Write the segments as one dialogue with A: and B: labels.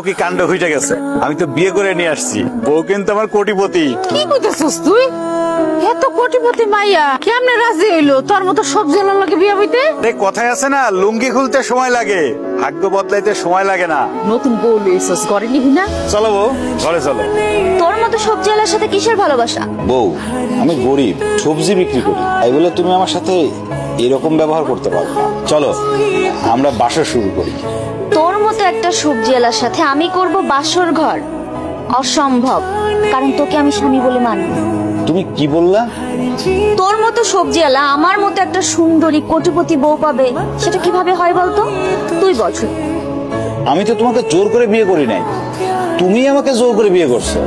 A: কি কাণ্ড হইতে গেছে, আমি তো বিয়ে করে নিয়ে আসছি, বউ কিন্তু আমার কোটিপতি।
B: কি কইতেছস তুই? এত কোটিপতি মাইয়া কেমনে রাজি হইলো তোর মতো সব জেলার লাগে বিয়ে হইতে?
A: কথায় আছে না, লুঙ্গি খুলতে সময় লাগে, ভাগ্য বদলাইতে সময় লাগে না।
B: নতুন বউ লইছস, ঘরে নিবি না?
A: চলো বউ, ঘরে চলো।
C: তোর মতো সবজি আলার সাথে কিসের ভালোবাসা?
D: বউ, আমি গরিব, সবজি বিক্রি করি, তাই বলে তুমি আমার সাথে এরকম ব্যবহার করতে পারো না। চলো আমরা বাসা শুরু করি।
C: তোর মতো একটা সবজি আলার সাথে আমি করব বাসর ঘর? অসম্ভব, কারণ তোকে আমি স্বামী বলে মানি।
D: তুমি কি বললা?
C: তোর মতো সবজি আলা আমার মতো একটা সুন্দরী কোটিপতি বউ পাবে, সেটা কিভাবে হয় বলতো? তুই বল।
D: আমি তো তোমাকে জোর করে বিয়ে করি নাই, তুমি আমাকে জোর করে বিয়ে করছো।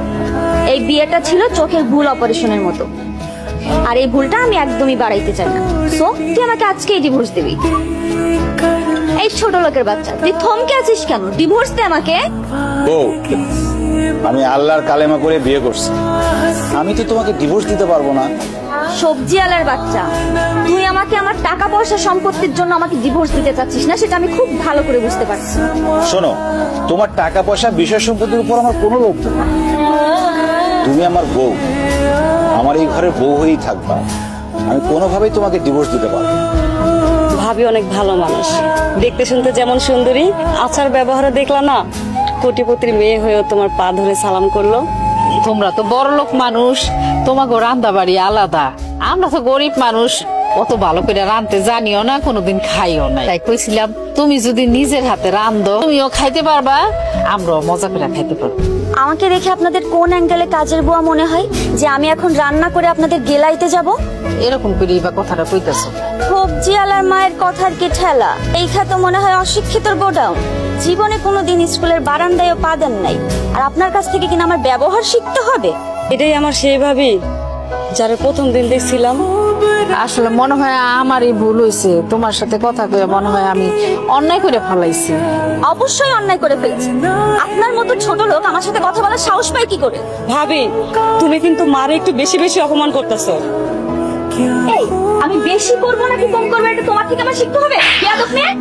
C: এই বিয়েটা ছিল চোখের ভুল অপারেশনের মতো, আর এই ভুলটা আমি একদমই বাড়াইতে চাই না। সো তুই আমাকে আজকেই ডিভোর্স দিবি। এই ছোট লোকের বাচ্চা, তুই থমকে আছিস কেন? ডিভোর্স দে আমাকে।
D: বউ, আমি আল্লাহর কালেমা করে বিয়ে করছি, আমি তো তোমাকে ডিভোর্স দিতে পারবো না।
C: সবজি আলার বাচ্চা, তুই আমাকে আমার টাকা পয়সা সম্পত্তির জন্য আমাকে ডিভোর্স দিতে চাচ্ছিস না, সেটা আমি খুব ভালো করে বুঝতে পারছি।
D: শোনো, তোমার টাকা পয়সা বিষয় সম্পত্তির উপর আমার কোনো লোভ নেই। তুমি আমার বউ, আমার এই ঘরের বউ হয়েই থাকবা, আমি কোনোভাবেই তোমাকে ডিভোর্স দিতে পারবো না।
E: ভাবি অনেক ভালো মানুষ, দেখতে শুনতে যেমন সুন্দরী, আচার ব্যবহারে দেখলা না কোটিপতির মেয়ে হয়েও তোমার পা ধরে সালাম করলো।
B: তোমরা তো বড় লোক মানুষ, তোমাকে রান্না বাড়ি আলাদা, আমরা তো গরিব মানুষ, অত ভালো করে রাঁধতে জানিও না, কোনোদিন খাইও না। তাই কইছিলাম তুমি যদি নিজের হাতে রাঁধো তুমিও খাইতে পারবা, আমরাও মজা করে খাইতে পারবো।
C: আমাকে দেখে আপনাদের কোন অ্যাঙ্গেলে কাজের বুয়া মনে হয় যে আমি এখন রান্না করে আপনাদের গেলাইতে যাব?
B: এরকম করে বা কথাটা কইতেছো?
C: সবজি আলার মায়ের কথার কি ঠেলা? এই তো মনে হয় অশিক্ষিতর গোডাউন। জীবনে কোনোদিন স্কুলের বারান্দায়ও পা দেন নাই, আর আপনার কাছ থেকে কিনা আমার ব্যবহার শিখতে হবে?
E: এটাই আমার সেই ভাবি যারা প্রথম দিন দেখছিলাম।
B: আসলে মনে হয় আমারই ভুল হয়েছে, তোমার সাথে কথা কয়ে মনে হয় আমি অন্যায় করে ফেলাইছি।
C: অবশ্যই অন্যায় করে ফেলেছি। আপনার মতো ছোট লোক আমার সাথে কথা বলার সাহস পায় কি করে?
E: ভাবি, তুমি কিন্তু মারে একটু বেশি বেশি অপমান করতেছো।
C: এই, আমি বেশি করবো নাকি কম করবো এটা তোমার থেকে আমার শিখতে হবে। বেয়াদব মেয়ে।